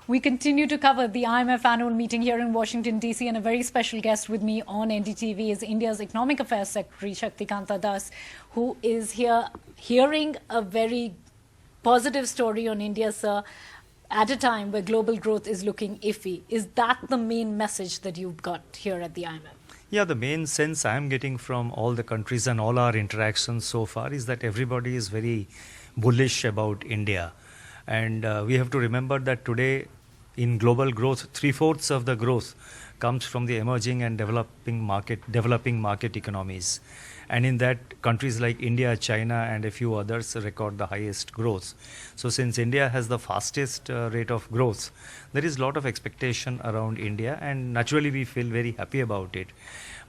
We continue to cover the IMF annual meeting here in Washington, D.C., and a very special guest with me on NDTV is India's Economic Affairs Secretary Shaktikanta, who is here hearing a very positive story on India, sir, at a time where global growth is looking iffy. Is that the main message that you've got here at the IMF? Yeah, the main sense I'm getting from all the countries and all our interactions so far is that everybody is very bullish about India. And we have to remember that today in global growth, 3/4 of the growth comes from the emerging and developing market economies. And in that, countries like India, China and a few others record the highest growth. So since India has the fastest rate of growth, there is a lot of expectation around India, and naturally we feel very happy about it.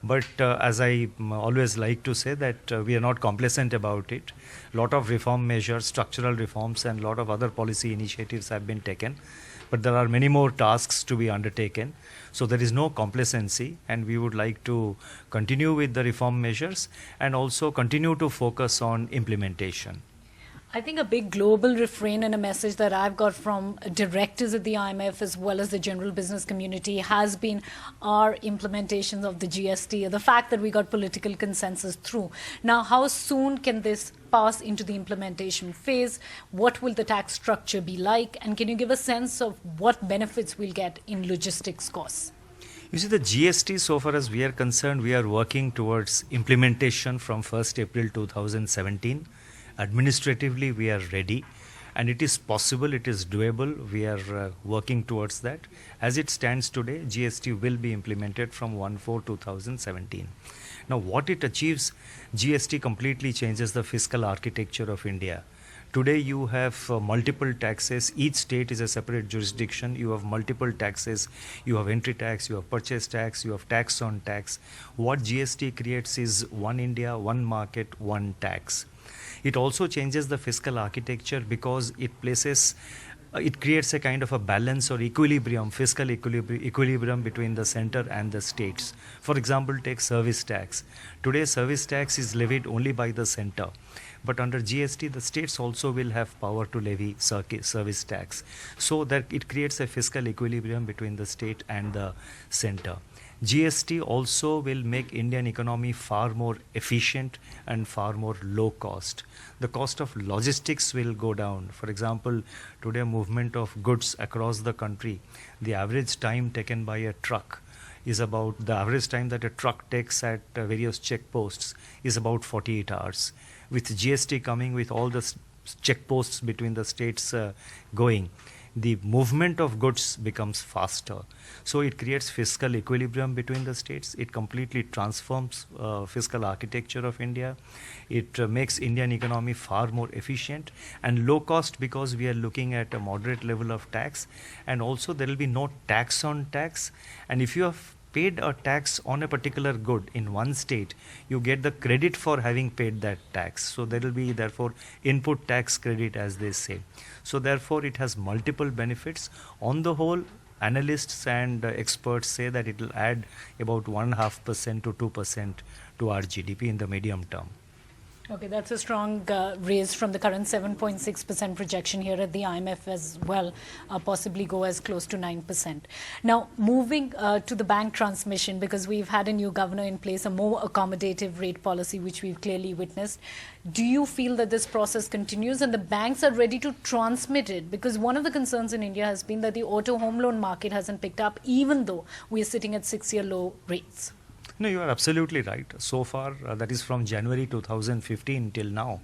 But as I always like to say that we are not complacent about it. Lot of reform measures, structural reforms and lot of other policy initiatives have been taken. But there are many more tasks to be undertaken. So there is no complacency, and we would like to continue with the reform measures and also continue to focus on implementation. I think a big global refrain and a message that I've got from directors at the IMF as well as the general business community has been our implementations of the GST, the fact that we got political consensus through. Now, how soon can this pass into the implementation phase? What will the tax structure be like? And can you give a sense of what benefits we'll get in logistics costs? You see, the GST, so far as we are concerned, we are working towards implementation from 1st April 2017. Administratively, we are ready, and it is possible, it is doable. We are working towards that. As it stands today, GST will be implemented from 1/4/2017. Now, what it achieves, GST completely changes the fiscal architecture of India. Today, you have multiple taxes. Each state is a separate jurisdiction. You have multiple taxes. You have entry tax, you have purchase tax, you have tax on tax. What GST creates is one India, one market, one tax. It also changes the fiscal architecture because it creates a kind of a balance or equilibrium, fiscal equilibrium between the center and the states. For example, take service tax. Today, service tax is levied only by the center. But under GST, the states also will have power to levy service tax. So that it creates a fiscal equilibrium between the state and the center. GST also will make Indian economy far more efficient and far more low cost. The cost of logistics will go down. For example, today movement of goods across the country, the average time taken by a truck is about, the average time that a truck takes at various checkposts is about 48 hours. With GST coming, with all the checkposts between the states going, the movement of goods becomes faster. So it creates fiscal equilibrium between the states. It completely transforms fiscal architecture of India. It makes Indian economy far more efficient and low cost because we are looking at a moderate level of tax. And also there will be no tax on tax. And if you have paid a tax on a particular good in one state, you get the credit for having paid that tax. So there will be therefore input tax credit, as they say. So therefore it has multiple benefits. On the whole, analysts and experts say that it will add about 1.5% to 2% to our GDP in the medium term. Okay, that's a strong raise from the current 7.6% projection here at the IMF as well, possibly go as close to 9%. Now, moving to the bank transmission, because we've had a new governor in place, a more accommodative rate policy, which we've clearly witnessed. Do you feel that this process continues and the banks are ready to transmit it? Because one of the concerns in India has been that the auto home loan market hasn't picked up, even though we're sitting at 6-year low rates. No, you are absolutely right. So far, that is from January 2015 till now,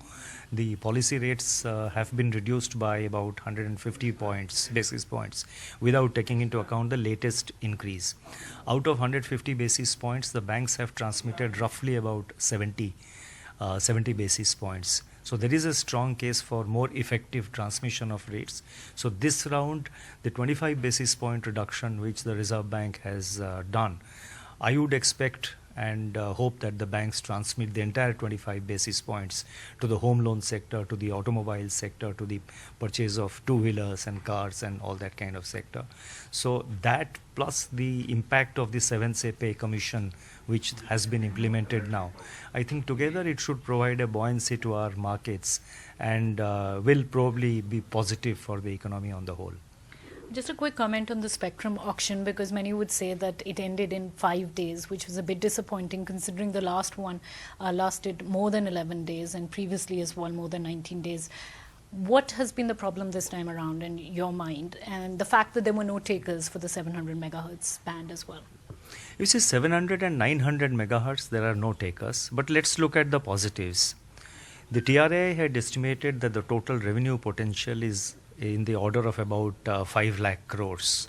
the policy rates have been reduced by about 150 basis points without taking into account the latest increase. Out of 150 basis points, the banks have transmitted roughly about 70 basis points. So there is a strong case for more effective transmission of rates. So this round, the 25 basis point reduction which the Reserve Bank has done, I would expect and hope that the banks transmit the entire 25 basis points to the home loan sector, to the automobile sector, to the purchase of two-wheelers and cars and all that kind of sector. So that plus the impact of the 7th Pay Commission which has been implemented now, I think together it should provide a buoyancy to our markets and will probably be positive for the economy on the whole. Just a quick comment on the spectrum auction, because many would say that it ended in 5 days, which was a bit disappointing considering the last one lasted more than 11 days and previously as well more than 19 days. What has been the problem this time around in your mind, and the fact that there were no takers for the 700 megahertz band as well? You see, 700 and 900 megahertz, there are no takers. But let's look at the positives. The TRAI had estimated that the total revenue potential is in the order of about 5 lakh crores,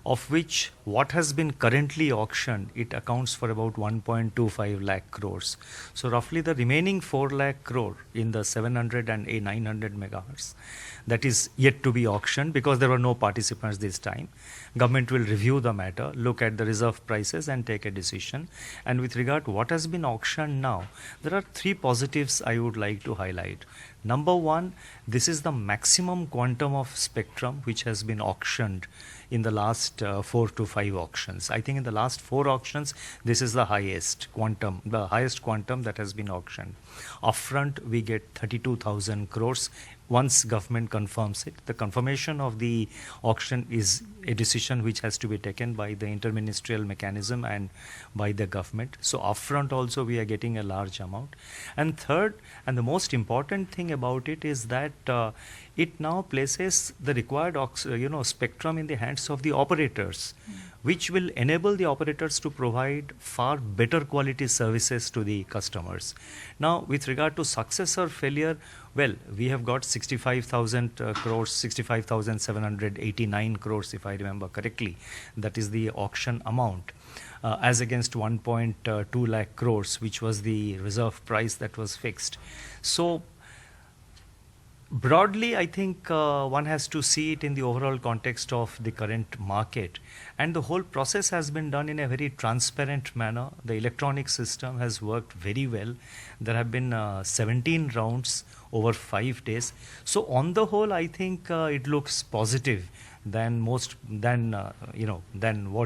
of which what has been currently auctioned, it accounts for about 1.25 lakh crores. So roughly the remaining 4 lakh crore in the 700 and 900 megahertz, that is yet to be auctioned because there were no participants this time. Government will review the matter, look at the reserve prices and take a decision. And with regard to what has been auctioned now, there are 3 positives I would like to highlight. Number one, this is the maximum quantum of spectrum which has been auctioned in the last 4 to 5 auctions. I think in the last 4 auctions, this is the highest quantum that has been auctioned. Upfront, we get 32,000 crores. Once government confirms it, the confirmation of the auction is a decision which has to be taken by the interministerial mechanism and by the government. So upfront also we are getting a large amount. And third, and the most important thing about it is that it now places the required spectrum in the hands of the operators, which will enable the operators to provide far better quality services to the customers. Now, with regard to success or failure, well, we have got 65,000 crores, 65,789 crores, if I remember correctly. That is the auction amount, as against 1.2 lakh crores, which was the reserve price that was fixed. So, broadly, I think one has to see it in the overall context of the current market. And the whole process has been done in a very transparent manner. The electronic system has worked very well. There have been 17 rounds over 5 days. So on the whole, I think it looks positive than what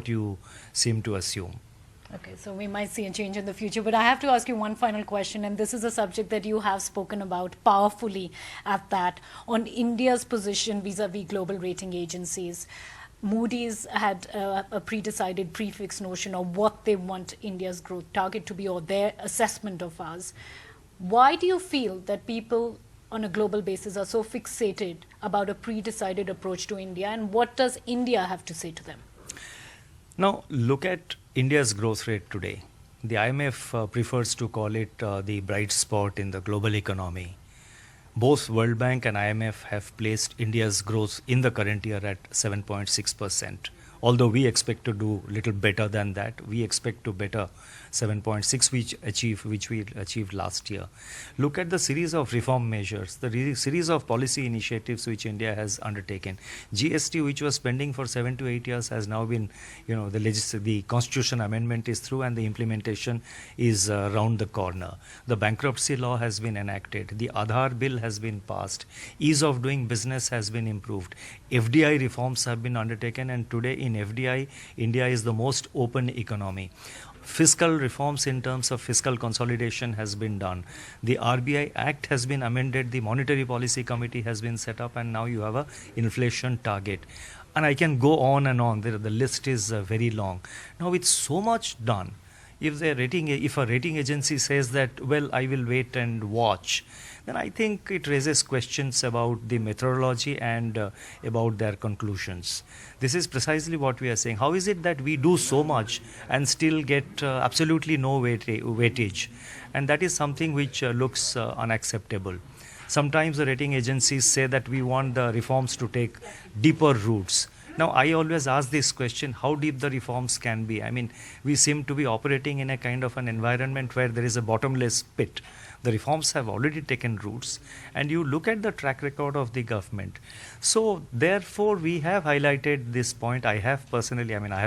you seem to assume. Okay, so we might see a change in the future, but I have to ask you one final question, and this is a subject that you have spoken about powerfully at that, on India's position vis-a-vis global rating agencies. Moody's had a pre-decided, prefixed notion of what they want India's growth target to be, or their assessment of us. Why do you feel that people on a global basis are so fixated about a pre-decided approach to India, and what does India have to say to them? Now, look at India's growth rate today. The IMF prefers to call it the bright spot in the global economy. Both World Bank and IMF have placed India's growth in the current year at 7.6%. Although we expect to do little better than that, we expect to better 7.6, which we achieved last year. Look at the series of reform measures, the series of policy initiatives which India has undertaken. GST, which was pending for 7 to 8 years, has now been, the constitution amendment is through and the implementation is round the corner. The bankruptcy law has been enacted. The Aadhaar bill has been passed. Ease of doing business has been improved. FDI reforms have been undertaken, and today in FDI, India is the most open economy. Fiscal reforms in terms of fiscal consolidation has been done. The RBI Act has been amended, the Monetary Policy Committee has been set up, and now you have a inflation target. And I can go on and on. The list is very long. Now, with so much done, if a rating agency says that, well, I will wait and watch, then I think it raises questions about the methodology and about their conclusions. This is precisely what we are saying. How is it that we do so much and still get absolutely no weightage? And that is something which looks unacceptable. Sometimes the rating agencies say that we want the reforms to take deeper roots. Now, I always ask this question, how deep the reforms can be. I mean, we seem to be operating in a kind of an environment where there is a bottomless pit. The reforms have already taken roots, and you look at the track record of the government. So, therefore, we have highlighted this point. I have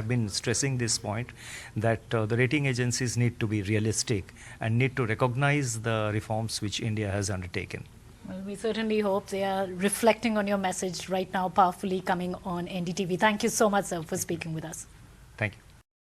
been stressing this point that the rating agencies need to be realistic and need to recognize the reforms which India has undertaken. Well, we certainly hope they are reflecting on your message right now, powerfully coming on NDTV. Thank you so much, sir, for speaking with us. Thank you.